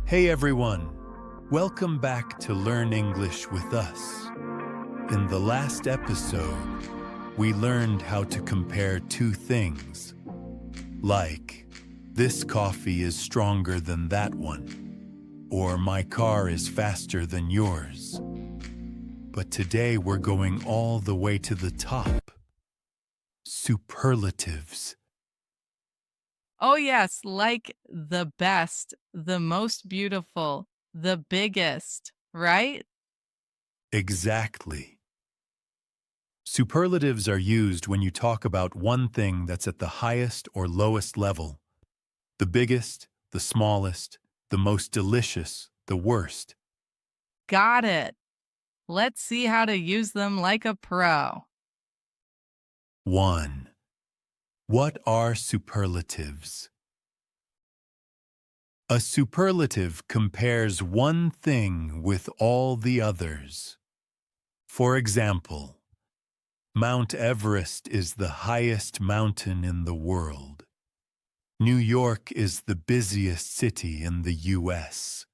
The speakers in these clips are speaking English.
Hey everyone, welcome back to Learn English with us. In the last episode, we learned how to compare two things, like, this coffee is stronger than that one, or my car is faster than yours. But today we're going all the way to the top. Superlatives. Oh, yes, like the best, the most beautiful, the biggest, right? Exactly. Superlatives are used when you talk about one thing that's at the highest or lowest level. The biggest, the smallest, the most delicious, the worst. Got it. Let's see how to use them like a pro. 1. What are superlatives? A superlative compares one thing with all the others. For example, Mount Everest is the highest mountain in the world. New York is the busiest city in the US.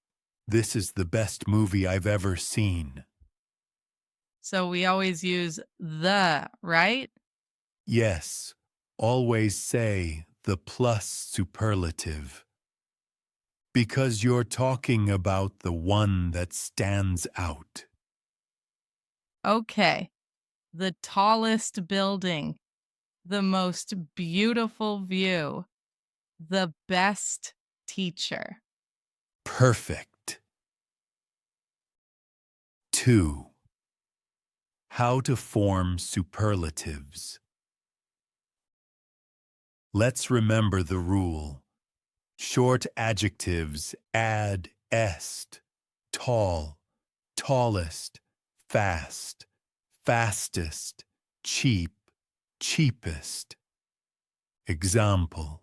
This is the best movie I've ever seen. So we always use the, right? Yes, always say the plus superlative. Because you're talking about the one that stands out. Okay. The tallest building, the most beautiful view, the best teacher. Perfect. 2. How to form superlatives. Let's remember the rule. Short adjectives add est. Tall, tallest, fast, fastest, cheap, cheapest. Example.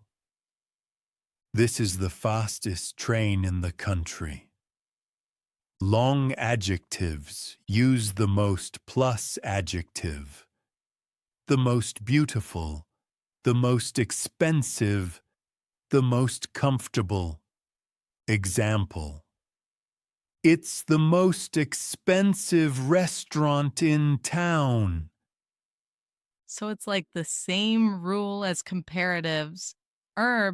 This is the fastest train in the country. Long adjectives use the most plus adjective. The most beautiful, the most expensive, the most comfortable. Example. It's the most expensive restaurant in town. So it's like the same rule as comparatives.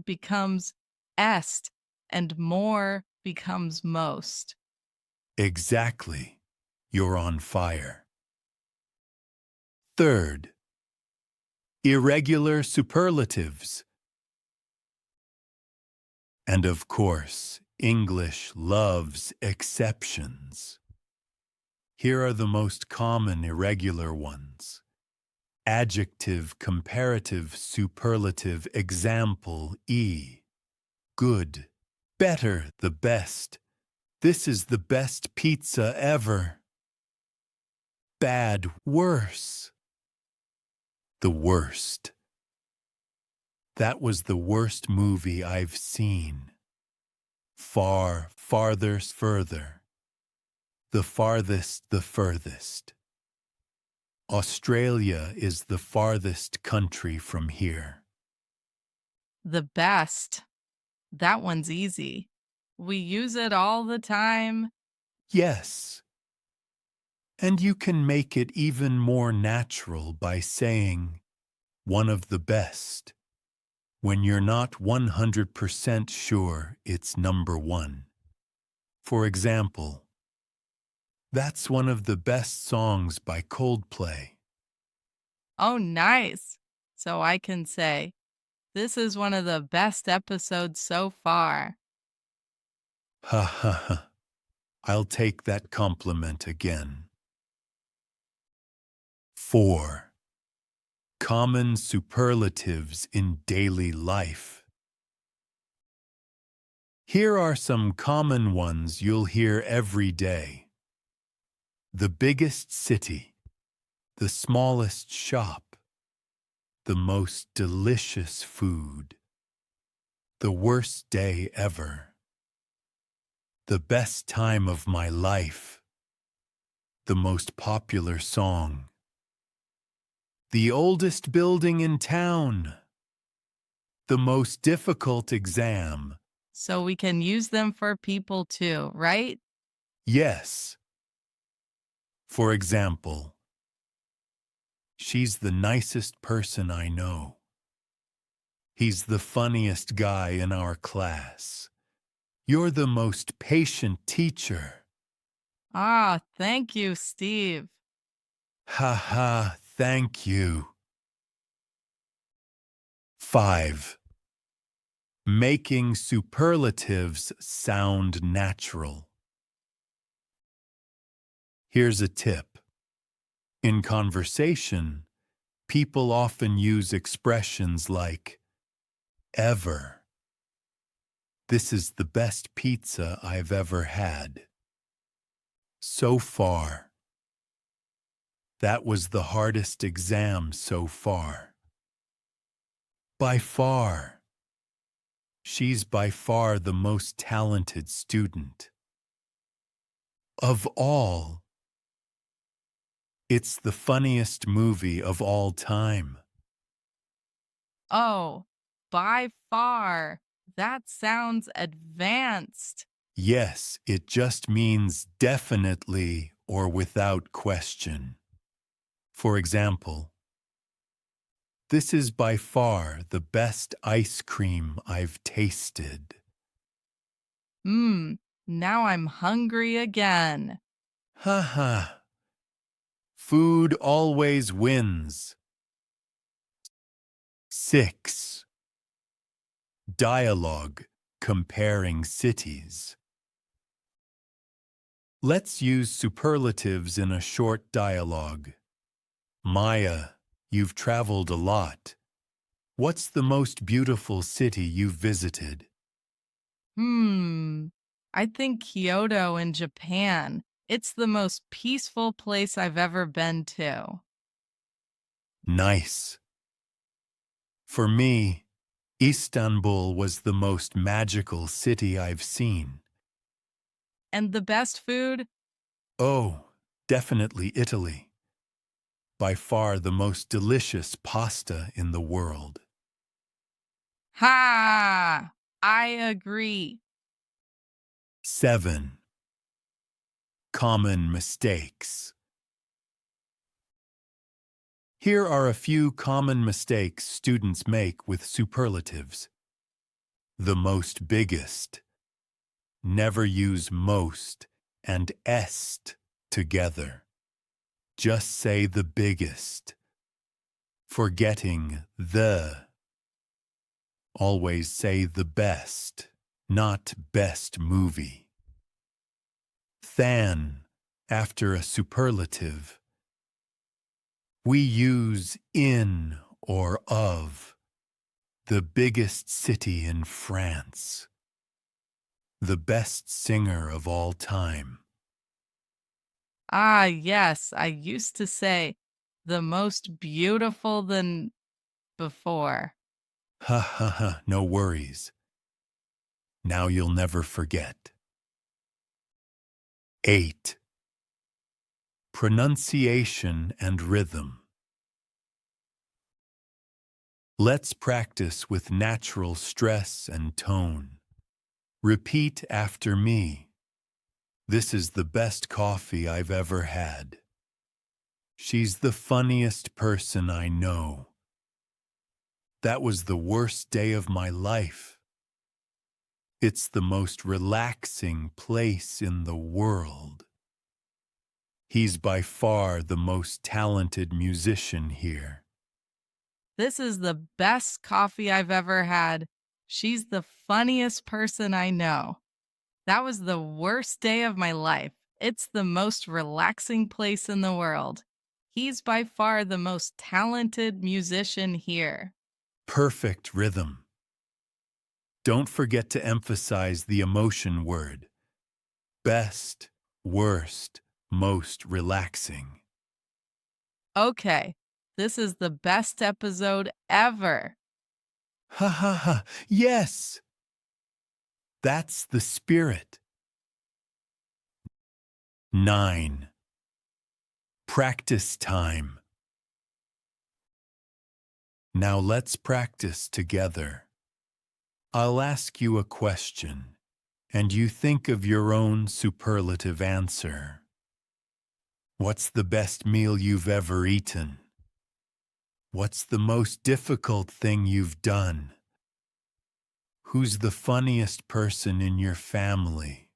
Becomes est and more becomes most. Exactly. You're on fire. 3rd, irregular superlatives. And of course, English loves exceptions. Here are the most common irregular ones. Adjective, comparative, superlative, example, good, better, the best. This is the best pizza ever. Bad, worse. The worst. That was the worst movie I've seen. Far, farther, further. The farthest, the furthest. Australia is the farthest country from here. The best. That one's easy. We use it all the time. Yes. And you can make it even more natural by saying, one of the best, when you're not 100% sure it's number one. For example, that's one of the best songs by Coldplay. Oh, nice. So I can say, this is one of the best episodes so far. Ha ha ha. I'll take that compliment again. 4. Common superlatives in daily life. Here are some common ones you'll hear every day. The biggest city, the smallest shop, the most delicious food, the worst day ever, the best time of my life, the most popular song, the oldest building in town, the most difficult exam, So we can use them for people too, right? Yes. For example, she's the nicest person I know. He's the funniest guy in our class. You're the most patient teacher. Ah, thank you, Steve. Ha ha, thank you. 5. Making superlatives sound natural. Here's a tip. In conversation, people often use expressions like ever. This is the best pizza I've ever had. So far. That was the hardest exam so far. By far. She's by far the most talented student. Of all. It's the funniest movie of all time. Oh, by far. That sounds advanced. Yes, it just means definitely or without question. For example, this is by far the best ice cream I've tasted. Mmm, now I'm hungry again. Ha ha. Food always wins. 6. Dialogue comparing cities. Let's use superlatives in a short dialogue. Maya, you've traveled a lot. What's the most beautiful city you've visited? Hmm, I think Kyoto in Japan. It's the most peaceful place I've ever been to. Nice. For me, Istanbul was the most magical city I've seen. And the best food? Oh, definitely Italy. By far the most delicious pasta in the world. Ha! I agree. 7. Common mistakes. Here are a few common mistakes students make with superlatives. The most biggest. Never use most and est together. Just say the biggest. Forgetting the. Always say the best, not best movie. Than after a superlative. We use in or of. The biggest city in France. The best singer of all time. Ah, yes, I used to say the most beautiful than before. Ha ha ha, no worries. Now you'll never forget. 8. Pronunciation and rhythm. Let's practice with natural stress and tone. Repeat after me. This is the best coffee I've ever had. She's the funniest person I know. That was the worst day of my life. It's the most relaxing place in the world. He's by far the most talented musician here. This is the best coffee I've ever had. She's the funniest person I know. That was the worst day of my life. It's the most relaxing place in the world. He's by far the most talented musician here. Perfect rhythm. Don't forget to emphasize the emotion word. Best, worst, most relaxing. Okay, this is the best episode ever. Ha ha ha, yes! That's the spirit. 9. Practice time. Now let's practice together. I'll ask you a question, and you think of your own superlative answer. What's the best meal you've ever eaten? What's the most difficult thing you've done? Who's the funniest person in your family?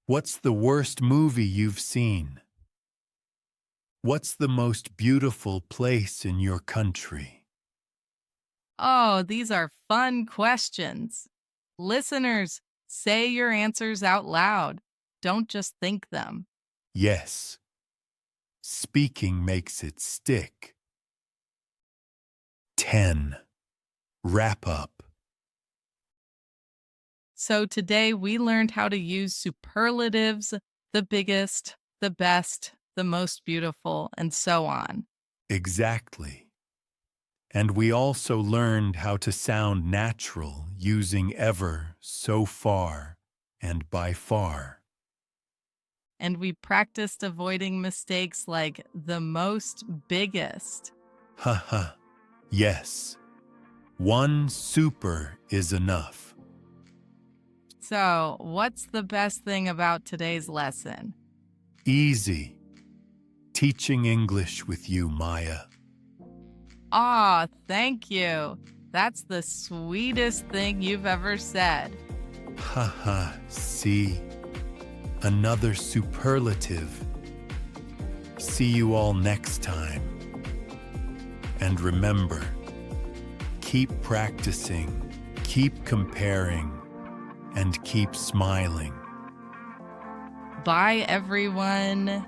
What's the worst movie you've seen? What's the most beautiful place in your country? Oh, these are fun questions. Listeners, say your answers out loud. Don't just think them. Yes, speaking makes it stick. 10. Wrap up. So today we learned how to use superlatives, the biggest, the best, the most beautiful, and so on. Exactly. And we also learned how to sound natural using ever, so far, and by far. And we practiced avoiding mistakes like the most biggest. Haha. Yes. One super is enough. So, what's the best thing about today's lesson? Easy. Teaching English with you, Maya. Aw, thank you. That's the sweetest thing you've ever said. Haha. See? Another superlative. See you all next time. And remember, keep practicing, keep comparing, and keep smiling. Bye, everyone.